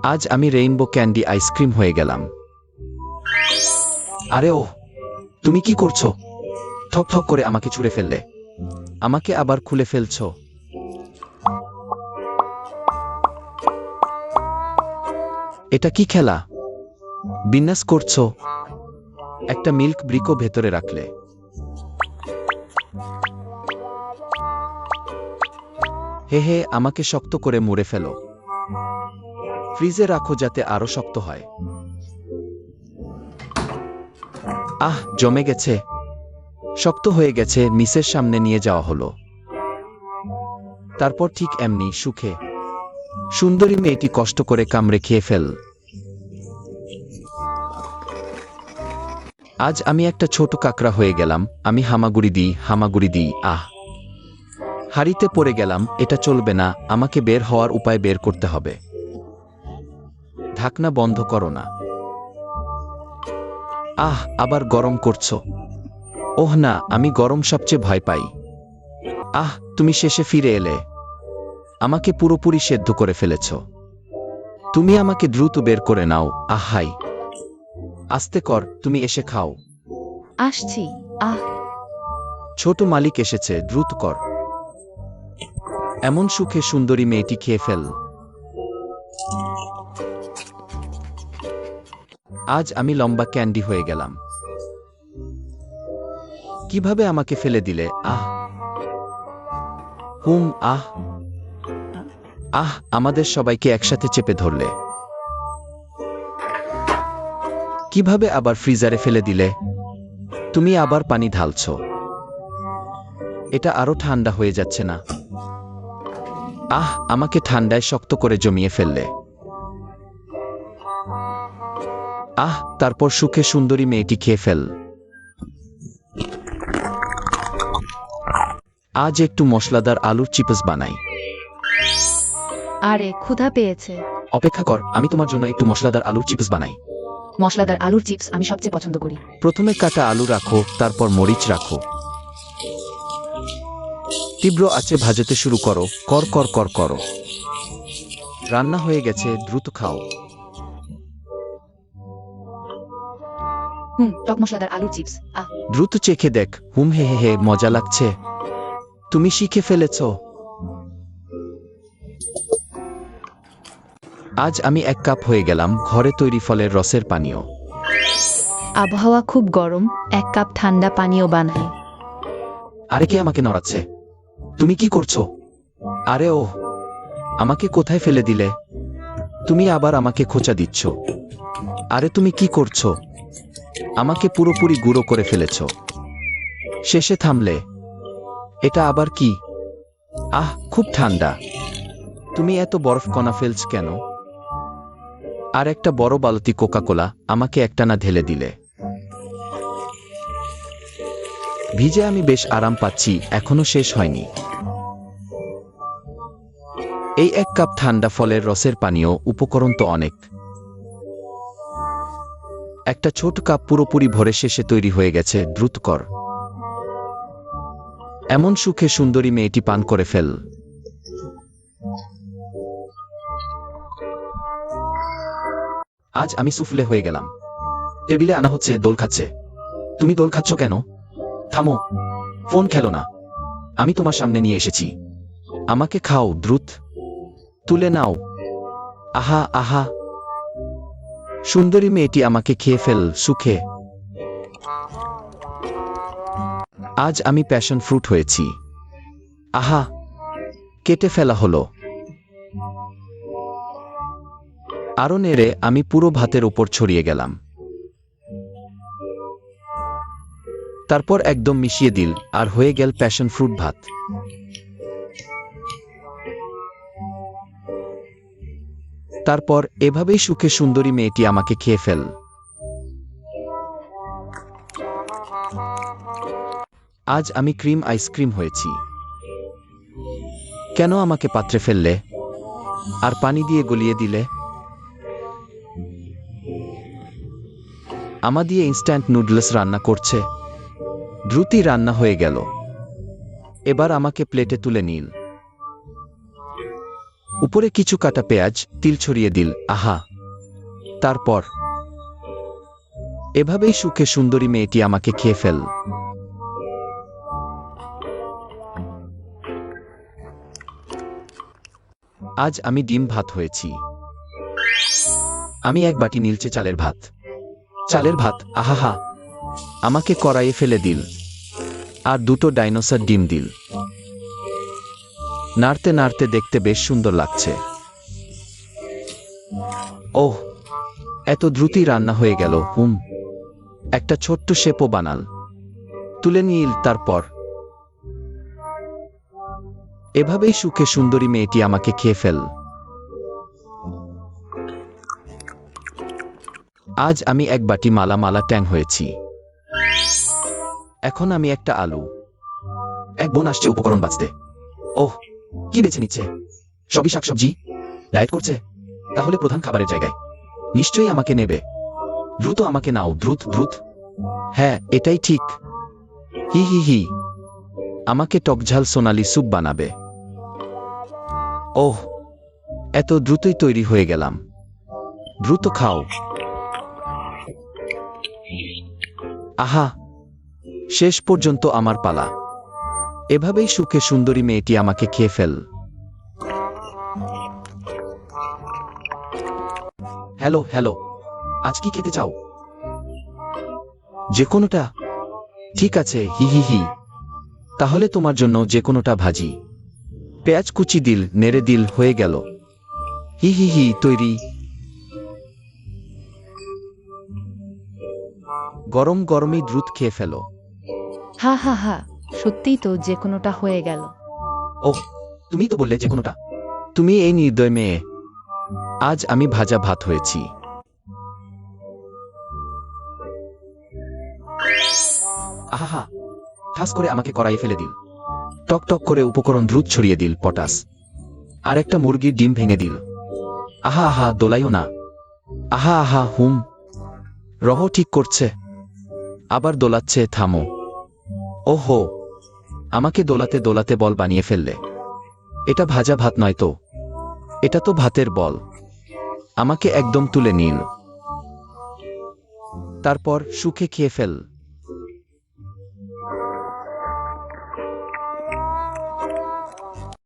আজ আমি rainbow candy ice cream হয়ে গেলাম। আরে ও, তুমি কি করছো? ঠক ঠক করে আমাকে ছুঁড়ে ফেললে, আমাকে আবার খুলে ফেলছো। এটা কি খেলা? বিন্যাস করছো? একটা মিল্ক ব্রিকও ভেতরে রাখলে। হে হে, আমাকে শক্ত করে মুড়ে ফেলো। ফ্রিজে রাখো যাতে আরো শক্ত হয়। আহ, জমে গেছে, শক্ত হয়ে গেছে। মিসের সামনে নিয়ে যাওয়া হলো। তারপর ঠিক এমনি সুখে সুন্দরী মেয়েটি কষ্ট করে কামড়ে খেয়ে ফেল। আজ আমি একটা ছোট কাকড়া হয়ে গেলাম। আমি হামাগুড়ি দিই, হামাগুড়ি দিই। আহ, হাড়িতে পড়ে গেলাম। এটা চলবে না, আমাকে বের হওয়ার উপায় বের করতে হবে। ঢাকনা বন্ধ করো না। আহ, আবার গরম করছো। ওহ না, আমি গরম সবচেয়ে ভয় পাই। আহ, তুমি শেষে ফিরে এলে। আমাকে পুরোপুরি সেদ্ধ করে ফেলেছ। তুমি আমাকে দ্রুত বের করে নাও। আহাই, আস্তে কর, তুমি এসে খাও। আসছি। আহ, ছোট মালিক এসেছে, দ্রুত কর। এমন সুখে সুন্দরী মেয়েটি খেয়ে ফেল। আজ আমি লম্বা ক্যান্ডি হয়ে গেলাম। কিভাবে আমাকে ফেলে দিলে? আহ, হুম, আহ, আহ, আমাদের সবাইকে একসাথে চেপে ধরলে। কিভাবে আবার ফ্রিজারে ফেলে দিলে? তুমি আবার পানি ঢালছো। এটা আরো ঠান্ডা হয়ে যাচ্ছে না? আহ, আমাকে ঠান্ডায় শক্ত করে জমিয়ে ফেললে। আহ, তারপর সুখে সুন্দরী মেয়েটি খেয়ে ফেল। আজ একটু মশলাদার আলুর চিপস বানাই। আরে ক্ষুধা পেয়েছে। অপেক্ষা কর, আমি তোমার জন্য একটু মশলাদার আলুর চিপস বানাই। মশলাদার আলুর চিপস আমি সবচেয়ে পছন্দ করি। প্রথমে কাটা আলু রাখো, তারপর মরিচ রাখো। তীব্র আঁচে ভাজতে শুরু করো। কর কর কর করো। রান্না হয়ে গেছে, দ্রুত খাও। টক মশলাদার আলুর চিপস। আহ, দ্রুত চেখে দেখ। হুম, হে হে হে, মজা লাগছে। তুমি শিখে ফেলেছ। আজ আমি 1 কাপ হয়ে গেলাম ঘরে তৈরি ফলের রসের পানীয়। আবহাওয়া খুব গরম, 1 কাপ ঠান্ডা পানীয় বানাই। আরে কে আমাকে নড়াচ্ছে? তুমি কি করছো? আরে ও, আমাকে কোথায় ফেলে দিলে? তুমি আবার আমাকে খোঁচা দিচ্ছ। আরে তুমি কি করছো? আমাকে পুরোপুরি গুঁড়ো করে ফেলেছ। শেষে থামলে। এটা আবার কি? আহ, খুব ঠান্ডা। তুমি এত বরফ কণা ফেলছ কেন? আর একটা বড় বালতি কোকা-কোলা আমাকে একটানা ঢেলে দিলে। ভিজে আমি বেশ আরাম পাচ্ছি, এখনো শেষ হয়নি। এই 1 কাপ ঠান্ডা ফলের রসের পানীয় উপকরণ তো অনেক। একটা ছোট কাপ পুরোপুরি ভরে শেষে তৈরি হয়ে গেছে, দ্রুত কর। এমন সুখে সুন্দরী মেয়েটি পান করে ফেল। আজ আমি সুফলে হয়ে গেলাম। টেবিলে আনা হচ্ছে, দোল খাচ্ছে। তুমি দোল খাচ্ছ কেন? থামো, ফোন খেলো না। আমি তোমার সামনে নিয়ে এসেছি। আমাকে খাও, দ্রুত তুলে নাও। আহা আহা, সুন্দরী মেয়েটি আমাকে খেয়ে ফেল সুখে। আজ আমি প্যাশন ফ্রুট হয়েছি। আহা, কেটে ফেলা হলো। আরো নেড়ে আমি পুরো ভাতের উপর ছড়িয়ে গেলাম। তারপর একদম মিশিয়ে দিল, আর হয়ে গেল প্যাশন ফ্রুট ভাত। তারপর এভাবেই সুখে সুন্দরী মেয়েটি আমাকে খেয়ে ফেল। আজ আমি ক্রিম আইসক্রিম হয়েছি। কেন আমাকে পাত্রে ফেললে? আর পানি দিয়ে গলিয়ে দিলে? আমা দিয়ে ইনস্ট্যান্ট নুডলস রান্না করছে। দ্রুতই রান্না হয়ে গেল। এবার আমাকে প্লেটে তুলে নিল। উপরে কিছু কাটা পেঁয়াজ তিল ছড়িয়ে দিল। আহা! তারপর এভাবেই সুখে সুন্দরী মেয়েটি আমাকে খেয়ে ফেল। আজ আমি ডিম ভাত হয়েছি। আমি এক বাটি নীলচে চালের ভাত। চালের ভাত, আহাহা! আমাকে কড়াইয়ে ফেলে দিল। আর দুটো ডাইনোসর ডিম দিল। নাড়তে নাড়তে দেখতে বেশ সুন্দর লাগছে। ওহ, এত দ্রুতই রান্না হয়ে গেল। একটা ছোট্ট শেপও বানাল। তুলে নিল। তারপর এভাবেই সুখে সুন্দরী মেয়েটি আমাকে খেয়ে ফেল। আজ আমি এক বাটি মালা মালা ট্যাং হয়েছি। এখন আমি একটা আলু। এক বোন আসছে উপকরণ বাঁচতে। ওহ, কি বেছে নিচ্ছে? সবই শাকসবজি। ডায়েট করছে। তাহলে প্রধান খাবারের জায়গায় নিশ্চয়ই আমাকে নেবে। দ্রুত আমাকে নাও, দ্রুত দ্রুত। হ্যাঁ, এটাই ঠিক। হি হি হি। আমাকে টকঝাল সোনালি স্যুপ বানাবে। ওহ, এত দ্রুতই তৈরি হয়ে গেলাম। দ্রুত খাও। আহা! শেষ পর্যন্ত আমার পালা। এভাবেই সুখে সুন্দরী মেয়েটি আমাকে খেয়ে ফেল। হ্যালো হ্যালো, আজ কি খেতে চাও? যে কোনোটা? ঠিক আছে, হি হি হি। তাহলে তোমার জন্য যে কোনোটা ভাজি। পেঁয়াজ কুচি দিল, নেড়ে দিল, হয়ে গেল। হি হি হি, তৈরি। গরম গরমই দ্রুত খেয়ে ফেলো। হা হা হা, সত্যিই তো যে কোনোটা হয়ে গেল। ওহ, তুমি তো বললে যে কোনোটা। তুমি এই নির্দয় মেয়ে। আজ আমি ভাজা ভাত হয়েছি। আহা! ঠাস করে আমাকে কড়াইয়ে ফেলে দিল। টক টক করে উপকরণ দ্রুত ছড়িয়ে দিল। পটাস। আর একটা মুরগির ডিম ভেঙে দিল। আহা আহা, দোলাইও না। আহা আহা, রহ ঠিক করছে। আবার দোলাচ্ছে, থামো। ওহো, আমাকে দোলাতে দোলাতে বল বানিয়ে ফেললে। এটা ভাজা ভাত নয় তো, এটা তো ভাতের বল। আমাকে একদম তুলে নিল। তারপর সুখে খেয়ে ফেল।